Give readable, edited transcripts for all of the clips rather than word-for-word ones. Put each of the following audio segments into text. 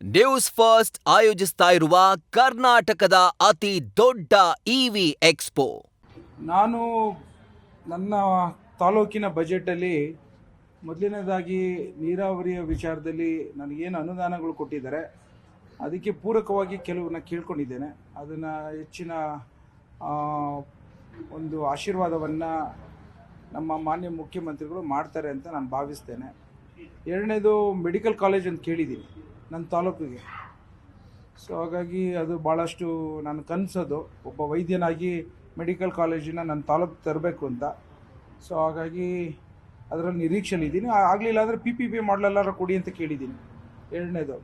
News first ಆಯೋಜಿಸ್ತಾ ಇರುವ ಕರ್ನಾಟಕದ ಅತಿ ದೊಡ್ಡ ಇವಿ ಎಕ್ಸ್ಪೋ. ನಾನು ನನ್ನ ತಾಲೂಕಿನ ಬಜೆಟಲ್ಲಿ ಮೊದಲನೇದಾಗಿ ನೀರಾವರಿಯ ವಿಚಾರದಲ್ಲಿ ನನಗೇನು ಅನುದಾನಗಳು ಕೊಟ್ಟಿದ್ದಾರೆ ಅದಕ್ಕೆ ಪೂರಕವಾಗಿ ಕೆಲವನ್ನ ಕೇಳ್ಕೊಂಡಿದ್ದೇನೆ. ಅದನ್ನು ಹೆಚ್ಚಿನ ಒಂದು ಆಶೀರ್ವಾದವನ್ನು ನಮ್ಮ ಮಾನ್ಯ ಮುಖ್ಯಮಂತ್ರಿಗಳು ಮಾಡ್ತಾರೆ ಅಂತ ನಾನು ಭಾವಿಸ್ತೇನೆ. ಎರಡನೇದು ಮೆಡಿಕಲ್ ಕಾಲೇಜ್ ಅಂತ ಕೇಳಿದ್ದೀನಿ ನನ್ನ ತಾಲೂಕಿಗೆ. ಸೊ ಹಾಗಾಗಿ ಅದು ಭಾಳಷ್ಟು ನಾನು ಕನಸೋದು, ಒಬ್ಬ ವೈದ್ಯನಾಗಿ ಮೆಡಿಕಲ್ ಕಾಲೇಜಿನ ನನ್ನ ತಾಲೂಕು ತರಬೇಕು ಅಂತ. ಸೊ ಹಾಗಾಗಿ ಅದರಲ್ಲಿ ನಿರೀಕ್ಷೆಲಿದ್ದೀನಿ. ಆಗಲಿಲ್ಲ ಅಂದರೆ PPP ಮಾಡಲೆಲ್ಲಾರು ಕೊಡಿ ಅಂತ ಕೇಳಿದ್ದೀನಿ, ಎರಡನೇದು.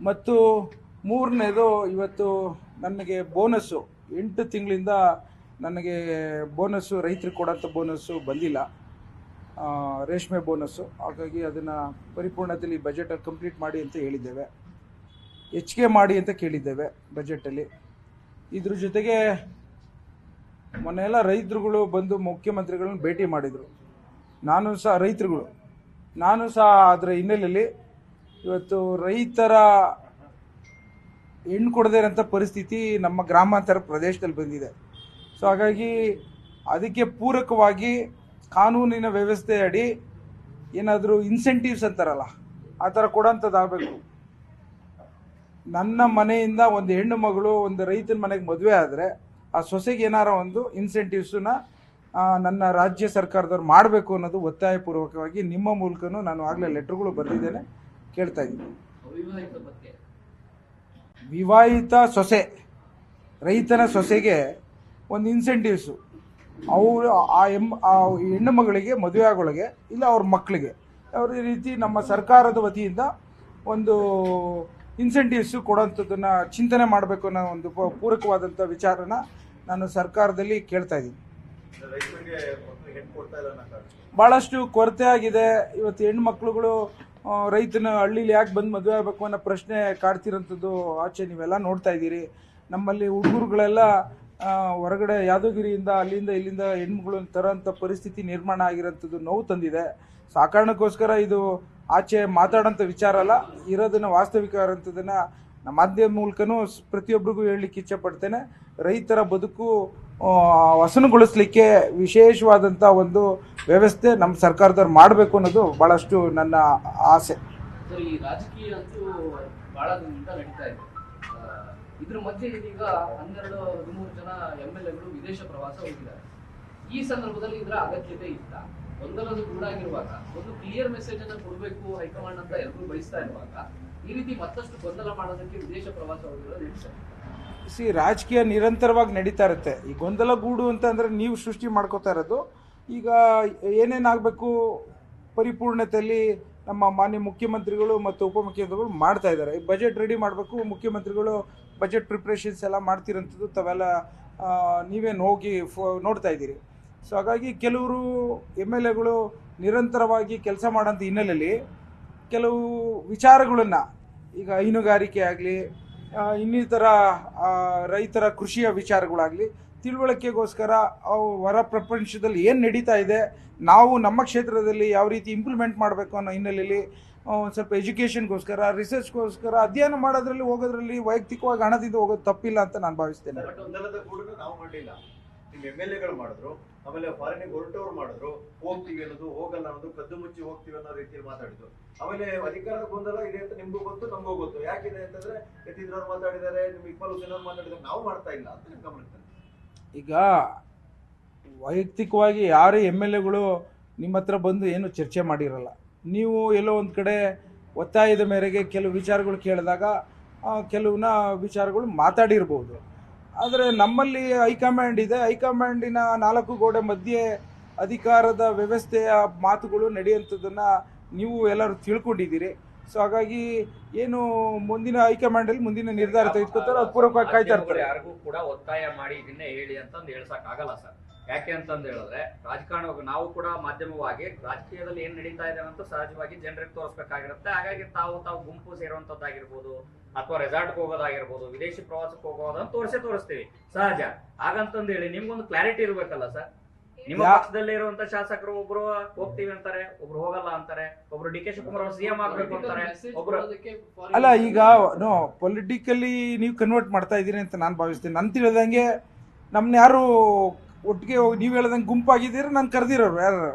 ಮತ್ತು ಮೂರನೇದು, ಇವತ್ತು ನನಗೆ ಬೋನಸ್ಸು 8 ತಿಂಗಳಿಂದ ನನಗೆ ಬೋನಸ್ಸು, ರೈತರಿಗೆ ಕೊಡೋಂಥ ಬೋನಸ್ಸು ಬಂದಿಲ್ಲ, ರೇಷ್ಮೆ ಬೋನಸ್ಸು. ಹಾಗಾಗಿ ಅದನ್ನು ಪರಿಪೂರ್ಣತೆಯಲ್ಲಿ ಬಜೆಟಲ್ಲಿ ಕಂಪ್ಲೀಟ್ ಮಾಡಿ ಅಂತ ಹೇಳಿದ್ದೇವೆ, ಹೆಚ್ಚಿಗೆ ಮಾಡಿ ಅಂತ ಕೇಳಿದ್ದೇವೆ ಬಜೆಟಲ್ಲಿ. ಇದ್ರ ಜೊತೆಗೆ ಮೊನ್ನೆಲ್ಲ ರೈತರುಗಳು ಬಂದು ಮುಖ್ಯಮಂತ್ರಿಗಳನ್ನ ಭೇಟಿ ಮಾಡಿದರು. ನಾನು ಸಹ ಅದರ ಹಿನ್ನೆಲೆಯಲ್ಲಿ ಇವತ್ತು ರೈತರ ಹೆಣ್ಣು ಕೊಡದೇ ಇರೋಂಥ ಪರಿಸ್ಥಿತಿ ನಮ್ಮ ಗ್ರಾಮಾಂತರ ಪ್ರದೇಶದಲ್ಲಿ ಬಂದಿದೆ. ಸೊ ಹಾಗಾಗಿ ಅದಕ್ಕೆ ಪೂರಕವಾಗಿ ಕಾನೂನಿನ ವ್ಯವಸ್ಥೆ ಅಡಿ ಏನಾದರೂ ಇನ್ಸೆಂಟಿವ್ಸ್ ಅಂತಾರಲ್ಲ, ಆ ಥರ ಕೊಡೋಂಥದ್ದಾಗಬೇಕು. ನನ್ನ ಮನೆಯಿಂದ ಒಂದು ಹೆಣ್ಣು ಮಗಳು ಒಂದು ರೈತನ ಮನೆಗೆ ಮದುವೆ ಆದರೆ ಆ ಸೊಸೆಗೆ ಏನಾರ ಒಂದು ಇನ್ಸೆಂಟಿವ್ಸನ್ನ ನನ್ನ ರಾಜ್ಯ ಸರ್ಕಾರದವ್ರು ಮಾಡಬೇಕು ಅನ್ನೋದು ಒತ್ತಾಯಪೂರ್ವಕವಾಗಿ ನಿಮ್ಮ ಮೂಲಕನೂ ನಾನು ಆಗಲೇ ಲೆಟ್ರ್ಗಳು ಬರೆದಿದ್ದೇನೆ, ಕೇಳ್ತಾ ಇದ್ದೀನಿ. ವಿವಾಹಿತ ಸೊಸೆ, ರೈತನ ಸೊಸೆಗೆ ಒಂದು ಇನ್ಸೆಂಟಿವ್ಸು, ಅವರು ಆ ಹೆಣ್ಣು ಮಗಳಿಗೆ ಮದುವೆ ಆಗೋಳಿಗೆ ಇಲ್ಲ ಅವ್ರ ಮಕ್ಕಳಿಗೆ ಅವ್ರ ರೀತಿ ನಮ್ಮ ಸರ್ಕಾರದ ವತಿಯಿಂದ ಒಂದು ಇನ್ಸೆಂಟಿವ್ಸು ಕೊಡೋಂಥದ್ದನ್ನು ಚಿಂತನೆ ಮಾಡಬೇಕು ಅನ್ನೋ ಒಂದು ಪೂರಕವಾದಂಥ ವಿಚಾರನ ನಾನು ಸರ್ಕಾರದಲ್ಲಿ ಕೇಳ್ತಾ ಇದ್ದೀನಿ. ಭಾಳಷ್ಟು ಕೊರತೆ ಆಗಿದೆ. ಇವತ್ತು ಹೆಣ್ಮಕ್ಳುಗಳು ರೈತನ ಹಳ್ಳಿಲಿ ಯಾಕೆ ಬಂದು ಮದುವೆ ಆಗಬೇಕು ಅನ್ನೋ ಪ್ರಶ್ನೆ ಕಾಡ್ತಿರೋಂಥದ್ದು ಆಚೆ ನೀವೆಲ್ಲ ನೋಡ್ತಾ ಇದ್ದೀರಿ. ನಮ್ಮಲ್ಲಿ ಹುಡುಗರುಗಳೆಲ್ಲ ಹೊರಗಡೆ ಯಾದಗಿರಿಯಿಂದ ಅಲ್ಲಿಂದ ಇಲ್ಲಿಂದ ಹೆಣ್ಮಗಳನ್ನು ತರೋಂಥ ಪರಿಸ್ಥಿತಿ ನಿರ್ಮಾಣ ಆಗಿರೋಂಥದ್ದು ನೋವು ತಂದಿದೆ. ಸೊ ಆ ಕಾರಣಕ್ಕೋಸ್ಕರ ಇದು ಆಚೆ ಮಾತಾಡೋಂಥ ವಿಚಾರ ಅಲ್ಲ, ಇರೋದನ್ನು ವಾಸ್ತವಿಕ ಇರೋಂಥದ್ದನ್ನು ನಮ್ಮ ಮಾಧ್ಯಮ ಮೂಲಕನೂ ಪ್ರತಿಯೊಬ್ಬರಿಗೂ ಹೇಳಲಿಕ್ಕೆ ಇಚ್ಛೆಪಡ್ತೇನೆ. ರೈತರ ಬದುಕು ಹಸನುಗೊಳಿಸ್ಲಿಕ್ಕೆ ವಿಶೇಷವಾದಂಥ ಒಂದು ವ್ಯವಸ್ಥೆ ನಮ್ಮ ಸರ್ಕಾರದವ್ರು ಮಾಡಬೇಕು ಅನ್ನೋದು ಭಾಳಷ್ಟು ನನ್ನ ಆಸೆ. ಈ ರಾಜಕೀಯ ಅಂತೂ ಬಹಳ ದಿನದಿಂದ ನಡೀತಾ ಇದೆ. ಇದ್ರ ಮಧ್ಯೆ ಇದೀಗ 12-13 ಜನ MLAಗಳು ವಿದೇಶ ಪ್ರವಾಸ ಹೋಗಿದ್ದಾರೆ. ಈ ಸಂದರ್ಭದಲ್ಲಿ ಇದರ ಅಗತ್ಯತೆ ಇತ್ತ? ಗೊಂದಲದ ಗೂಡಾಗಿರುವಾಗ ಒಂದು ಕ್ಲಿಯರ್ ಮೆಸೇಜ್ ಅನ್ನು ಕೊಡಬೇಕು ಹೈಕಮಾಂಡ್ ಅಂತ ಎಲ್ಲರೂ ಬಯಸ್ತಾ ಇರುವಾಗ ಈ ರೀತಿ ಮತ್ತಷ್ಟು ಗೊಂದಲ ಮಾಡೋದಕ್ಕೆ ವಿದೇಶ ಪ್ರವಾಸ ಹೋಗಿರೋದು ರಾಜಕೀಯ ನಿರಂತರವಾಗಿ ನಡೀತಾ ಇರುತ್ತೆ. ಈ ಗೊಂದಲ ಗೂಡು ಅಂತಂದರೆ ನೀವು ಸೃಷ್ಟಿ ಮಾಡ್ಕೋತಾ ಇರೋದು. ಈಗ ಏನೇನಾಗಬೇಕು ಪರಿಪೂರ್ಣತೆಯಲ್ಲಿ ನಮ್ಮ ಮಾನ್ಯ ಮುಖ್ಯಮಂತ್ರಿಗಳು ಮತ್ತು ಉಪಮುಖ್ಯಮಂತ್ರಿಗಳು ಮಾಡ್ತಾ ಇದ್ದಾರೆ. ಈ ಬಜೆಟ್ ರೆಡಿ ಮಾಡಬೇಕು, ಮುಖ್ಯಮಂತ್ರಿಗಳು ಬಜೆಟ್ ಪ್ರಿಪ್ರೇಷನ್ಸ್ ಎಲ್ಲ ಮಾಡ್ತಿರೋಂಥದ್ದು ತಾವೆಲ್ಲ ನೀವೇನು ಹೋಗಿ ನೋಡ್ತಾ ಇದ್ದೀರಿ. ಸೊ ಹಾಗಾಗಿ ಕೆಲವರು MLAಗಳು ನಿರಂತರವಾಗಿ ಕೆಲಸ ಮಾಡೋಂಥ ಹಿನ್ನೆಲೆಯಲ್ಲಿ ಕೆಲವು ವಿಚಾರಗಳನ್ನು, ಈಗ ಹೈನುಗಾರಿಕೆ ಆಗಲಿ ಇನ್ನಿತರ ರೈತರ ಕೃಷಿಯ ವಿಚಾರಗಳಾಗಲಿ ತಿಳುವಳಿಕೆಗೋಸ್ಕರ ಹೊರ ಪ್ರಪಂಚದಲ್ಲಿ ಏನು ನಡೀತಾ ಇದೆ, ನಾವು ನಮ್ಮ ಕ್ಷೇತ್ರದಲ್ಲಿ ಯಾವ ರೀತಿ ಇಂಪ್ಲಿಮೆಂಟ್ ಮಾಡಬೇಕು ಅನ್ನೋ ಹಿನ್ನೆಲೆಯಲ್ಲಿ ಒಂದು ಸ್ವಲ್ಪ ಎಜುಕೇಷನ್ಗೋಸ್ಕರ ರಿಸರ್ಚ್ಗೋಸ್ಕರ ಅಧ್ಯಯನ ಮಾಡೋದ್ರಲ್ಲಿ ಹೋಗೋದ್ರಲ್ಲಿ ವೈಯಕ್ತಿಕವಾಗಿ ಹಣದಿಂದ ಹೋಗೋದು ತಪ್ಪಿಲ್ಲ ಅಂತ ನಾನು ಭಾವಿಸ್ತೇನೆ. MLAಗಳು ಮಾಡಿದ್ರು, ಆಮೇಲೆ ಫಾರಿನಿಗೆ ಹೊರಟವ್ರು ಮಾಡಿದ್ರು, ಹೋಗ್ತೀವಿ ಅನ್ನೋದು ಹೋಗಲ್ಲ ಅನ್ನೋದು ಕದ್ದು ಮುಚ್ಚಿ ಹೋಗ್ತೀವಿ ಅನ್ನೋ ರೀತಿಯಲ್ಲಿ ಮಾತಾಡಿದ್ರು. ಆಮೇಲೆ ಅಧಿಕಾರದ ಗೊಂದಲ ಇದೆ ಅಂತ ನಿಮ್ಗೂ ಗೊತ್ತು, ನಮಗೂ ಗೊತ್ತು. ಯಾಕಿದೆ ಅಂತಂದ್ರೆ ಯತೀಂದ್ರವ್ರು ಮಾತಾಡಿದ್ದಾರೆ, ನಿಮ್ ಇಕ್ಬಾಲ್ ಹುಸೇನ್ ಅವ್ರು ಮಾತಾಡಿದ್ದಾರೆ, ನಾವು ಮಾಡ್ತಾ ಇಲ್ಲ ಅಂತ ನಿಮ್ ಗಮನಿಸ್ತಾರೆ. ಈಗ ವೈಯಕ್ತಿಕವಾಗಿ ಯಾರೇ MLAಗಳು ನಿಮ್ಮ ಹತ್ರ ಬಂದು ಏನು ಚರ್ಚೆ ಮಾಡಿರಲ್ಲ. ನೀವು ಎಲ್ಲೋ ಒಂದು ಕಡೆ ಒತ್ತಾಯದ ಮೇರೆಗೆ ಕೆಲವು ವಿಚಾರಗಳು ಕೇಳಿದಾಗ ಕೆಲವನ್ನ ವಿಚಾರಗಳು ಮಾತಾಡಿರ್ಬೋದು. ಆದರೆ ನಮ್ಮಲ್ಲಿ ಹೈಕಮಾಂಡ್ ಇದೆ. ಹೈಕಮಾಂಡಿನ 4 ಗೋಡೆ ಮಧ್ಯೆ ಅಧಿಕಾರದ ವ್ಯವಸ್ಥೆಯ ಮಾತುಗಳು ನಡೆಯುವಂಥದ್ದನ್ನು ನೀವು ಎಲ್ಲರೂ ತಿಳ್ಕೊಂಡಿದ್ದೀರಿ. ಸೊ ಹಾಗಾಗಿ ಏನು ಮುಂದಿನ ಹೈಕಮಾಂಡಲ್ಲಿ ಮುಂದಿನ ನಿರ್ಧಾರ ತೆಗೆದುಕೊತಾರೆ, ಅದು ಪೂರಕವಾಗಿ ಕಾಯ್ತಾ ಇರ್ತಾರೆ. ಯಾರಿಗೂ ಕೂಡ ಒತ್ತಾಯ ಮಾಡಿ ಇದನ್ನೇ ಹೇಳಿ ಅಂತಂದು ಹೇಳ್ಸಕ್ ಆಗಲ್ಲ ಸರ್. ಯಾಕೆ ಅಂತಂದು ಹೇಳಿದ್ರೆ ರಾಜಕಾರಣ ನಾವು ಕೂಡ ಮಾಧ್ಯಮವಾಗಿ ರಾಜಕೀಯದಲ್ಲಿ ಏನ್ ನಡೀತಾ ಇದೆ ಅಂತ ಸಹಜವಾಗಿ ಜನರಿಗೆ ತೋರಿಸ್ಬೇಕಾಗಿರುತ್ತೆ. ಹಾಗಾಗಿ ತಾವು ಗುಂಪು ಸೇರುವಂತದ್ದಾಗಿರ್ಬೋದು ಅಥವಾ ರೆಸಾರ್ಟ್ಗೆ ಹೋಗೋದಾಗಿರ್ಬೋದು, ವಿದೇಶಿ ಪ್ರವಾಸಕ್ಕೆ ಹೋಗೋದಂತ ತೋರಿಸ್ತೀವಿ ಸಹಜ. ಹಾಗಂತಂದು ಹೇಳಿ ನಿಮ್ಗೊಂದು ಕ್ಲಾರಿಟಿ ಇರ್ಬೇಕಲ್ಲ ಸರ್. ನಿಮ್ಮ ಪಕ್ಷದಲ್ಲಿ ಇರುವಂತ ಶಾಸಕರು ಒಬ್ರು ಹೋಗ್ತೀವಿ ಅಂತಾರೆ, ಒಬ್ರು ಹೋಗಲ್ಲ ಅಂತಾರೆ, ಒಬ್ರು ಡಿ ಕೆ ಶಿವಕುಮಾರ್ ಅವರು ಸಿಎಂ ಆಗ್ಬೇಕು ಅಂತಾರೆ, ಒಬ್ರು ಅಲ್ಲ ಈಗ ನೋ ಪೊಲಿಟಿಕಲಿ ನೀವು ಕನ್ವರ್ಟ್ ಮಾಡ್ತಾ ಇದ್ದೀರಿ ಅಂತ ನಾನು ಭಾವಿಸ್ತೀನಿ. ನಾನು ತಿಳಿದಂಗೆ ನಮ್ಮನ್ನ ಯಾರು ಒಟ್ಟಿಗೆ ನೀವು ಹೇಳ್ದಂಗೆ ಗುಂಪಾಗಿದ್ದೀರ, ನಾನು ಕರೆದಿರೋರು ಯಾರು.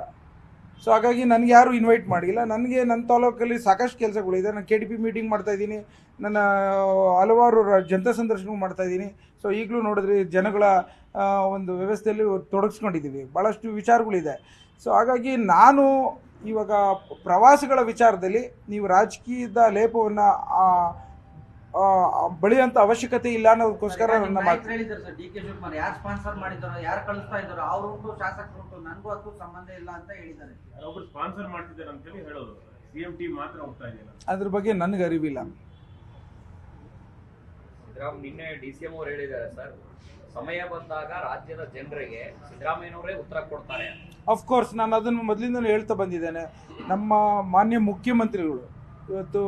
ಸೊ ಹಾಗಾಗಿ ನನಗೆ ಯಾರು ಇನ್ವೈಟ್ ಮಾಡಿಲ್ಲ. ನನಗೆ ನನ್ನ ತಾಲೂಕಲ್ಲಿ ಸಾಕಷ್ಟು ಕೆಲಸಗಳಿದೆ. ನಾನು KDP ಮೀಟಿಂಗ್ ಮಾಡ್ತಾಯಿದ್ದೀನಿ, ನನ್ನ ಹಲವಾರು ಜನತಾ ಸಂದರ್ಶನ ಮಾಡ್ತಾಯಿದ್ದೀನಿ. ಸೊ ಈಗಲೂ ನೋಡಿದ್ರಿ ಜನಗಳ ಒಂದು ವ್ಯವಸ್ಥೆಯಲ್ಲಿ ತೊಡಗಿಸ್ಕೊಂಡಿದ್ದೀವಿ, ಭಾಳಷ್ಟು ವಿಚಾರಗಳಿದೆ. ಸೊ ಹಾಗಾಗಿ ನಾನು ಇವಾಗ ಪ್ರವಾಸಿಗಳ ವಿಚಾರದಲ್ಲಿ ನೀವು ರಾಜಕೀಯದ ಲೇಪವನ್ನು ಬಳಿಯಂತ ಅವಶ್ಯಕತೆ ಇಲ್ಲ ಅನ್ನೋದಕ್ಕೋಸ್ಕರ ನನ್ನ ಮಾತು ಹೇಳಿದ್ದಾರೆ ಸರ್. ಡಿ ಕೆ ಶಿವಕುಮಾರ್ ಯಾರು ಸ್ಪಾನ್ಸರ್ ಮಾಡಿದಾರೋ, ಯಾರು ಕಳಿಸ್ತಾ ಇದ್ದಾರೋ ಅವ್ರುಂಟು, ಶಾಸಕರುಂಟು, ನನಗೂ ಅದಕ್ಕೂ ಸಂಬಂಧ ಇಲ್ಲ ಅಂತ ಹೇಳಿದ್ದಾರೆ. ಒಬ್ರು ಸ್ಪಾನ್ಸರ್ ಮಾಡ್ತಿದ್ದಾರೆ ಅಂತ ಹೇಳಿ ಹೇಳೋದು, ಸಿಎಂ ಟೀಮ್ ಮಾತ್ರ ಹೋಗ್ತಾ ಇದೆಯಲ್ಲ, ಅದ್ರ ಬಗ್ಗೆ ನನಗೆ ಅರಿವಿಲ್ಲ. ನಿನ್ನೆ DCM ಅವರು ಹೇಳಿದ್ದಾರೆ ಸರ್, ಸಮಯ ಬಂದಾಗ ರಾಜ್ಯದ ಜನರಿಗೆ ಸಿದ್ದರಾಮಯ್ಯನವರೇ ಉತ್ತರ ಕೊಡ್ತಾರೆ. ಅಫ್ಕೋರ್ಸ್ ನಾನು ಅದನ್ನು ಮೊದಲಿಂದಲೂ ಹೇಳ್ತಾ ಬಂದಿದ್ದೇನೆ. ನಮ್ಮ ಮಾನ್ಯ ಮುಖ್ಯಮಂತ್ರಿಗಳು ಇವತ್ತು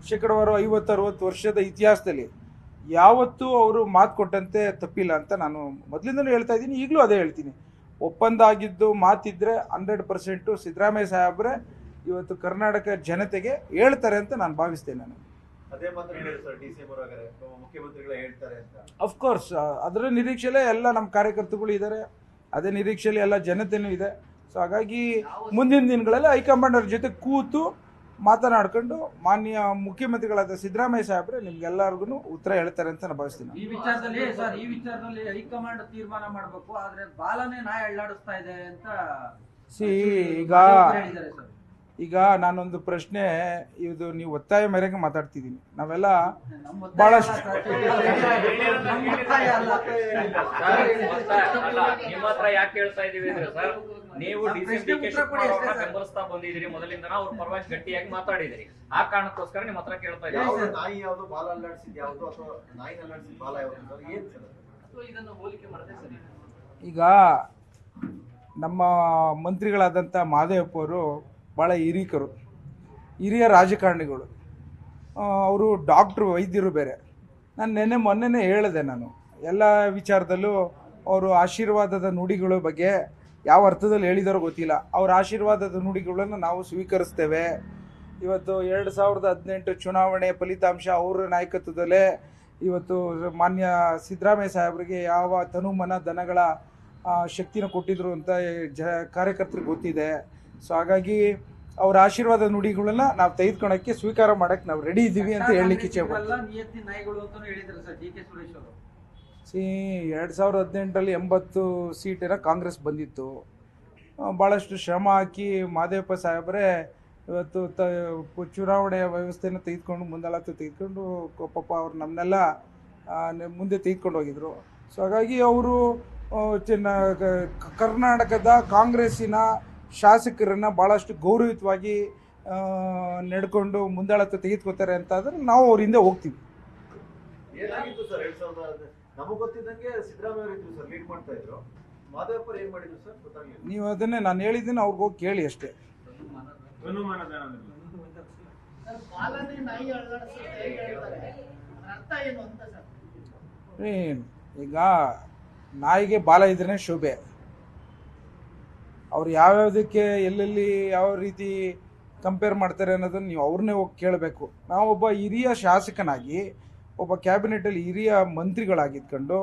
ಶೇಕಡವಾರು 50-60 ವರ್ಷದ ಇತಿಹಾಸದಲ್ಲಿ ಯಾವತ್ತೂ ಅವರು ಮಾತು ಕೊಟ್ಟಂತೆ ತಪ್ಪಿಲ್ಲ ಅಂತ ನಾನು ಮೊದಲಿಂದಲೂ ಹೇಳ್ತಾ ಇದ್ದೀನಿ, ಈಗಲೂ ಅದೇ ಹೇಳ್ತೀನಿ. ಒಪ್ಪಂದ ಆಗಿದ್ದು ಮಾತಿದ್ರೆ 100% ಸಿದ್ದರಾಮಯ್ಯ ಸಾಹೇಬ್ರೆ ಇವತ್ತು ಕರ್ನಾಟಕ ಜನತೆಗೆ ಹೇಳ್ತಾರೆ ಅಂತ ನಾನು ಭಾವಿಸ್ತೇನೆ. ನಾನು ಅದೇ ಮಾತ್ರ ಹೇಳಿದ್ರು ಸರ್, DCM ಅವರಾಗರೆ ಮುಖ್ಯಮಂತ್ರಿಗಳೇ ಹೇಳ್ತಾರೆ ಅಂತ. ಅಫ್ಕೋರ್ಸ್ ಅದರ ನಿರೀಕ್ಷೆಯಲ್ಲೇ ಎಲ್ಲ ನಮ್ಮ ಕಾರ್ಯಕರ್ತರುಗಳು ಇದ್ದಾರೆ, ಅದೇ ನಿರೀಕ್ಷೆಯಲ್ಲಿ ಎಲ್ಲ ಜನತೆನೂ ಇದೆ. ಸೊ ಹಾಗಾಗಿ ಮುಂದಿನ ದಿನಗಳಲ್ಲಿ ಹೈಕಮಾಂಡ್ ಅವ್ರ ಜೊತೆ ಕೂತು ಮಾತನಾಡ್ಕೊಂಡು ಮಾನ್ಯ ಮುಖ್ಯಮಂತ್ರಿಗಳಾದ ಸಿದ್ದರಾಮಯ್ಯ ಸಾಹೇಬ್ರೆ ನಿಮ್ಗೆಲ್ಲರಿಗೂ ಉತ್ತರ ಹೇಳ್ತಾರೆ ಅಂತ ನಾನು ಭಾವಿಸ್ತೀನಿ. ಈ ವಿಚಾರದಲ್ಲಿ ಹೈಕಮಾಂಡ್ ತೀರ್ಮಾನ ಮಾಡಬೇಕು, ಆದ್ರೆ ಬಾಲನೇ ನಾಯಿ ಅಳ್ಳಾಡಿಸ್ತಾ ಇದೆ ಅಂತ ಹೇಳಿದ್ದಾರೆ ಸರ್. ಈಗ ನಾನೊಂದು ಪ್ರಶ್ನೆ, ಇದು ನೀವು ಒತ್ತಾಯ ಮೇರೆಗೆ ಮಾತಾಡ್ತಿದ್ದೀನಿ. ನಾವೆಲ್ಲ ಬಹಳಷ್ಟು ನಿಮ್ಮ ಹತ್ರ ಯಾಕೆ ಹೇಳ್ತಾ ಇದೀವಿ ಅಂದ್ರೆ ಸರ್, ನೀವು ಬೆಂಬಲಿಸ್ತಾ ಬಂದಿದ್ದೀರಿ, ಮೊದಲಿಂದ ಅವ್ರ ಪರವಾಗಿ ಗಟ್ಟಿಯಾಗಿ ಮಾತಾಡಿದಿರಿ, ಆ ಕಾರಣಕ್ಕೋಸ್ಕರ ನಿಮ್ಮ ಹತ್ರ ಕೇಳ್ತಾ ಇದ್ದೀವಿ. ನಾಯಿ ಯಾವ್ದು, ಬಾಲ ಅಲ್ಲಾಡ್ಸಿದ್ ಯಾವ್ದು, ಅಥವಾ ನಾಯಿನ ಅಲ್ಲಾಡ್ಸಿದ್ ಬಾಲ ಯಾವ್ದು, ಏನ್ ಸರ್ ಅಥವಾ ಇದನ್ನು ಹೋಲಿಕೆ ಮಾಡದೆ ಸರಿ? ಈಗ ನಮ್ಮ ಮಂತ್ರಿಗಳಾದಂಥ ಮಹದೇವಪ್ಪ ಅವರು ಭಾಳ ಹಿರಿಯ ರಾಜಕಾರಣಿಗಳು, ಅವರು ಡಾಕ್ಟ್ರು, ವೈದ್ಯರು ಬೇರೆ. ನಾನು ಮೊನ್ನೆ ಹೇಳಿದೆ, ನಾನು ಎಲ್ಲ ವಿಚಾರದಲ್ಲೂ ಅವರು ಆಶೀರ್ವಾದದ ನುಡಿಗಳ ಬಗ್ಗೆ ಯಾವ ಅರ್ಥದಲ್ಲಿ ಹೇಳಿದಾರೋ ಗೊತ್ತಿಲ್ಲ. ಅವ್ರ ಆಶೀರ್ವಾದದ ನುಡಿಗಳನ್ನು ನಾವು ಸ್ವೀಕರಿಸ್ತೇವೆ. ಇವತ್ತು 2018 ಚುನಾವಣೆ ಫಲಿತಾಂಶ ಅವರ ನಾಯಕತ್ವದಲ್ಲೇ ಇವತ್ತು ಮಾನ್ಯ ಸಿದ್ದರಾಮಯ್ಯ ಸಾಹೇಬರಿಗೆ ಯಾವ ತನುಮನ ದನಗಳ ಶಕ್ತಿನ ಕೊಟ್ಟಿದ್ರು ಅಂತ ಕಾರ್ಯಕರ್ತರಿಗೆ ಗೊತ್ತಿದೆ. ಸೊ ಹಾಗಾಗಿ ಅವ್ರ ಆಶೀರ್ವಾದ ನುಡಿಗಳನ್ನ ನಾವು ತೆಗೆದುಕೊಳ್ಳೋಕ್ಕೆ ಸ್ವೀಕಾರ ಮಾಡಕ್ಕೆ ನಾವು ರೆಡಿ ಇದ್ದೀವಿ ಅಂತ ಹೇಳಲಿಕ್ಕೆ ಇಚ್ಛೆ ಪಡ್ತೀನಿ. ನಿಯತ್ತಿ ನಾಯಿಗಳು ಅಂತಾನೂ ಹೇಳಿದ್ದಾರೆ ಸರ್ ಡಿ ಕೆ ಸುರೇಶ್ ಅವರು. 2018ರಲ್ಲಿ 80 ಸೀಟಿನ ಕಾಂಗ್ರೆಸ್ ಬಂದಿತ್ತು. ಭಾಳಷ್ಟು ಶ್ರಮ ಹಾಕಿ ಮಹದೇವಪ್ಪ ಸಾಹೇಬ್ರೆ ಇವತ್ತು ಚುನಾವಣೆಯ ವ್ಯವಸ್ಥೆನ ತೆಗೆದುಕೊಂಡು ಮುಂದಾಳತ್ವ ತೆಗೆದುಕೊಂಡು ಪಾಪ ಅವ್ರು ನಮ್ಮನ್ನೆಲ್ಲ ಮುಂದೆ ತೆಗೆದುಕೊಂಡು ಹೋಗಿದ್ರು. ಸೊ ಹಾಗಾಗಿ ಅವರು ಕರ್ನಾಟಕದ ಕಾಂಗ್ರೆಸ್ಸಿನ ಶಾಸಕರನ್ನು ಭಾಳಷ್ಟು ಗೌರವಯುತವಾಗಿ ನಡ್ಕೊಂಡು ಮುಂದಾಳತ್ವ ತೆಗೆದುಕೊತಾರೆ ಅಂತ ಆದರೆ ನಾವು ಅವ್ರ ಹಿಂದೆ ಹೋಗ್ತೀವಿ. ಏನಾಗಿತ್ತು ಸರ್ 2000 ನಮಗೆ ಗೊತ್ತಿದ್ದಂಗೆ ಸಿದ್ದರಾಮಯ್ಯ ಅವರು ಇದ್ರು ಸರ್, ಲೀಡ್ ಮಾಡ್ತಾ ಇದ್ರು. ಮಾಧವಪ್ಪರು ಏನ್ ಮಾಡಿದ್ರು ಸರ್ ಗೊತ್ತಾಗ್ಲಿಲ್ಲ. ನೀವು ಅದನ್ನೇ ನಾನು ಹೇಳಿದ್ದೀನಿ, ಅವ್ರಿಗೆ ಹೋಗಿ ಕೇಳಿ ಅಷ್ಟೇ. ಈಗ ನಾಯಿಗೆ ಬಾಲ ಇದ್ರೆ ಶೋಭೆ. ಅವ್ರು ಯಾವ್ಯಾವುದಕ್ಕೆ ಎಲ್ಲೆಲ್ಲಿ ಯಾವ ರೀತಿ ಕಂಪೇರ್ ಮಾಡ್ತಾರೆ ಅನ್ನೋದನ್ನು ನೀವು ಅವ್ರನ್ನೇ ಹೋಗಿ ಕೇಳಬೇಕು. ನಾವೊಬ್ಬ ಹಿರಿಯ ಶಾಸಕನಾಗಿ, ಒಬ್ಬ ಕ್ಯಾಬಿನೆಟಲ್ಲಿ ಹಿರಿಯ ಮಂತ್ರಿಗಳಾಗಿದ್ಕೊಂಡು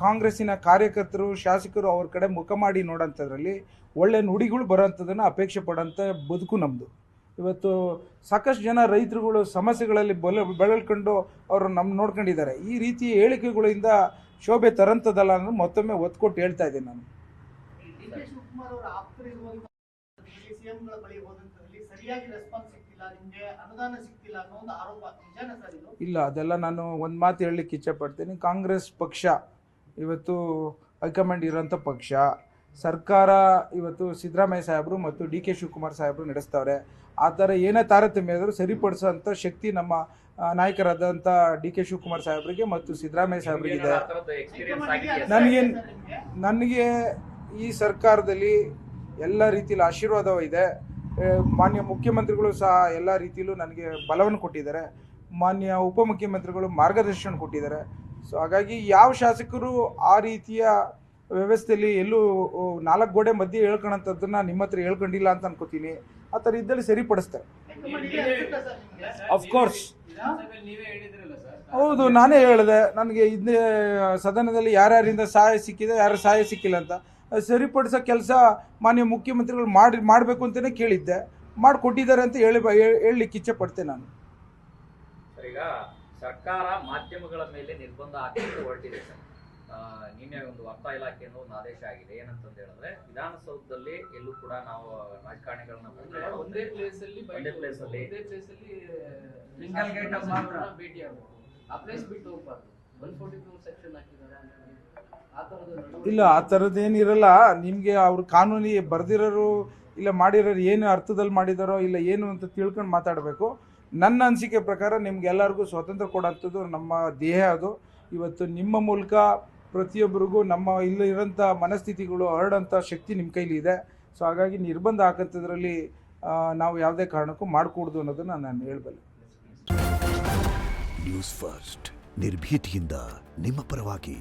ಕಾಂಗ್ರೆಸ್ಸಿನ ಕಾರ್ಯಕರ್ತರು, ಶಾಸಕರು ಅವ್ರ ಕಡೆ ಮುಖ ಮಾಡಿ ನೋಡೋಂಥದ್ರಲ್ಲಿ ಒಳ್ಳೆ ನುಡಿಗಳು ಬರೋಂಥದ್ದನ್ನು ಅಪೇಕ್ಷೆ ಪಡೋಂಥ ಬದುಕು ನಮ್ಮದು. ಇವತ್ತು ಸಾಕಷ್ಟು ಜನ ರೈತರುಗಳು ಸಮಸ್ಯೆಗಳಲ್ಲಿ ಬೆಳಳ್ಕೊಂಡು ಅವರು ನೋಡ್ಕೊಂಡಿದ್ದಾರೆ. ಈ ರೀತಿ ಹೇಳಿಕೆಗಳಿಂದ ಶೋಭೆ ತರಂಥದ್ದಲ್ಲ ಅನ್ನೋದು ಮತ್ತೊಮ್ಮೆ ಒತ್ತು ಕೊಟ್ಟು ಹೇಳ್ತಾ ಇದ್ದೀನಿ ನಾನು. ಇಲ್ಲ, ಅದೆಲ್ಲ ನಾನು ಒಂದು ಮಾತು ಹೇಳಲಿಕ್ಕೆ ಇಚ್ಛೆ ಪಡ್ತೀನಿ. ಕಾಂಗ್ರೆಸ್ ಪಕ್ಷ ಇವತ್ತು ಹೈಕಮಾಂಡ್ ಇರೋಂಥ ಪಕ್ಷ. ಸರ್ಕಾರ ಇವತ್ತು ಸಿದ್ದರಾಮಯ್ಯ ಸಾಹೇಬರು ಮತ್ತು ಡಿ ಕೆ ಶಿವಕುಮಾರ್ ಸಾಹೇಬರು ನಡೆಸ್ತವ್ರೆ. ಆ ಥರ ಏನೇ ತಾರತಮ್ಯ ಆದರೂ ಸರಿಪಡಿಸೋಂಥ ಶಕ್ತಿ ನಮ್ಮ ನಾಯಕರಾದಂಥ ಡಿ ಕೆ ಶಿವಕುಮಾರ್ ಸಾಹೇಬರಿಗೆ ಮತ್ತು ಸಿದ್ದರಾಮಯ್ಯ ಸಾಹೇಬರಿಗಿದೆ. ನನಗೆ ಈ ಸರ್ಕಾರದಲ್ಲಿ ಎಲ್ಲ ರೀತಿಯಲ್ಲಿ ಆಶೀರ್ವಾದ ಇದೆ. ಮಾನ್ಯ ಮುಖ್ಯಮಂತ್ರಿಗಳು ಸಹ ಎಲ್ಲ ರೀತಿಯಲ್ಲೂ ನನಗೆ ಬಲವನ್ನು ಕೊಟ್ಟಿದ್ದಾರೆ. ಮಾನ್ಯ ಉಪಮುಖ್ಯಮಂತ್ರಿಗಳು ಮಾರ್ಗದರ್ಶನ ಕೊಟ್ಟಿದ್ದಾರೆ. ಸೊ ಹಾಗಾಗಿ ಯಾವ ಶಾಸಕರು ಆ ರೀತಿಯ ವ್ಯವಸ್ಥೆಯಲ್ಲಿ ಎಲ್ಲೂ 4 ಗೋಡೆ ಮಧ್ಯೆ ಹೇಳ್ಕೊಳಂಥದ್ದನ್ನು ನಿಮ್ಮ ಹತ್ರ ಹೇಳ್ಕೊಂಡಿಲ್ಲ ಅಂತ ಅನ್ಕೋತೀನಿ. ಆ ಥರ ಇದ್ದಲ್ಲಿ ಸರಿಪಡಿಸ್ತಾರೆ. ಅಫ್ಕೋರ್ಸ್ ಹೌದು, ನಾನೇ ಹೇಳಿದೆ ನನಗೆ ಇದೇ ಸದನದಲ್ಲಿ ಯಾರ್ಯಾರಿಂದ ಸಹಾಯ ಸಿಕ್ಕಿದೆ, ಯಾರು ಸಹಾಯ ಸಿಕ್ಕಿಲ್ಲ ಅಂತ. ಸರಿಪಡಿಸೋ ಕೆಲಸ ಮಾನ್ಯ ಮುಖ್ಯಮಂತ್ರಿಗಳು ಮಾಡಬೇಕು ಅಂತಲೇ ಕೇಳಿದ್ದೆ, ಮಾಡಿಕೊಟ್ಟಿದ್ದಾರೆ ಅಂತ ಹೇಳಲಿಕ್ಕೆ ಇಚ್ಛೆ ಪಡ್ತೇನೆ ನಾನು. ಈಗ ಸರ್ಕಾರ ಮಾಧ್ಯಮಗಳ ಮೇಲೆ ನಿರ್ಬಂಧ ಹಾಕಲಿಕ್ಕೆ ಹೊರಟಿದೆ ಸರ್. ನಿನ್ನೆ ಒಂದು ವಾರ್ತಾ ಇಲಾಖೆಯಿಂದ ಒಂದು ಆದೇಶ ಆಗಿದೆ. ಏನಂತಂದು ಹೇಳಿದ್ರೆ ವಿಧಾನಸೌಧದಲ್ಲಿ ಎಲ್ಲೂ ಕೂಡ ನಾವು ರಾಜಕಾರಣಿಗಳನ್ನ ಒಂದೇ ಪ್ಲೇಸ್ ಅಲ್ಲಿ ಸಿಂಗಲ್ ಗೇಟ್ ಅಲ್ಲಿ ಮಾತ್ರ ಭೇಟಿ ಆಗಬೇಕು. ಆ ಪ್ಲೇಸ್ ಬಿಟ್ಟು ಹೋಗ್ಬಾರ್ದು. 142 ಸೆಕ್ಷನ್ ಹಾಕಿದ್ದಾರೆ. ಆ ತರದ ಇಲ್ಲ, ಆ ಥರದ್ದೇನಿರಲ್ಲ. ನಿಮಗೆ ಅವ್ರು ಕಾನೂನಿ ಬರೆದಿರೋರು ಇಲ್ಲ ಮಾಡಿರೋರು ಏನು ಅರ್ಥದಲ್ಲಿ ಮಾಡಿದಾರೋ ಇಲ್ಲ ಏನು ಅಂತ ತಿಳ್ಕೊಂಡು ಮಾತಾಡಬೇಕು. ನನ್ನ ಅನಿಸಿಕೆ ಪ್ರಕಾರ ನಿಮ್ಗೆಲ್ಲರಿಗೂ ಸ್ವಾತಂತ್ರ್ಯ ಕೊಡೋಂಥದ್ದು ನಮ್ಮ ದೇಹ. ಅದು ಇವತ್ತು ನಿಮ್ಮ ಮೂಲಕ ಪ್ರತಿಯೊಬ್ಬರಿಗೂ ನಮ್ಮ ಇಲ್ಲಿರೋಂಥ ಮನಸ್ಥಿತಿಗಳು ಹರಡೋಂಥ ಶಕ್ತಿ ನಿಮ್ಮ ಕೈಲಿ ಇದೆ. ಸೊ ಹಾಗಾಗಿ ನಿರ್ಬಂಧ ಹಾಕೋಂಥದ್ರಲ್ಲಿ ನಾವು ಯಾವುದೇ ಕಾರಣಕ್ಕೂ ಮಾಡಿಕೊಡ್ದು ಅನ್ನೋದನ್ನು ನಾನು ಹೇಳಬಲ್ಲೆ. ನ್ಯೂಸ್ ಫಸ್ಟ್ ನಿರ್ಭೀತಿಯಿಂದ ನಿಮ್ಮ ಪರವಾಗಿ.